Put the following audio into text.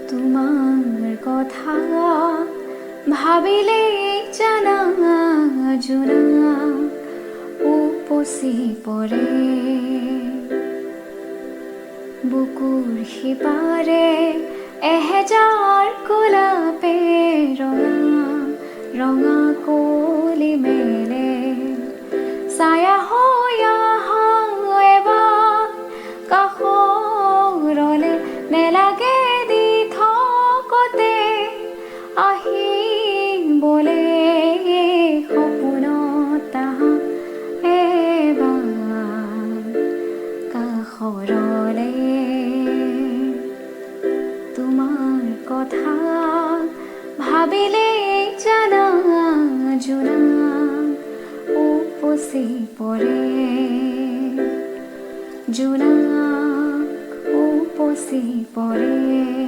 তোমার কথা ভাবিলে জানা জোনা উপচি পৰে বুকুৰ সিপাৰে এহেজাৰ গোলাপে ৰঙা ৰঙা কলি মেলে ছায়া হৈ আহা এবাৰ কাষৰলে নেলাগে দি থকতে আহিবলে সপোনত আহা এবাৰ কাষৰলে তোমাৰ কথা ভাবিলে জানা জোনা উপচি পৰে জোনা উপচি পৰে।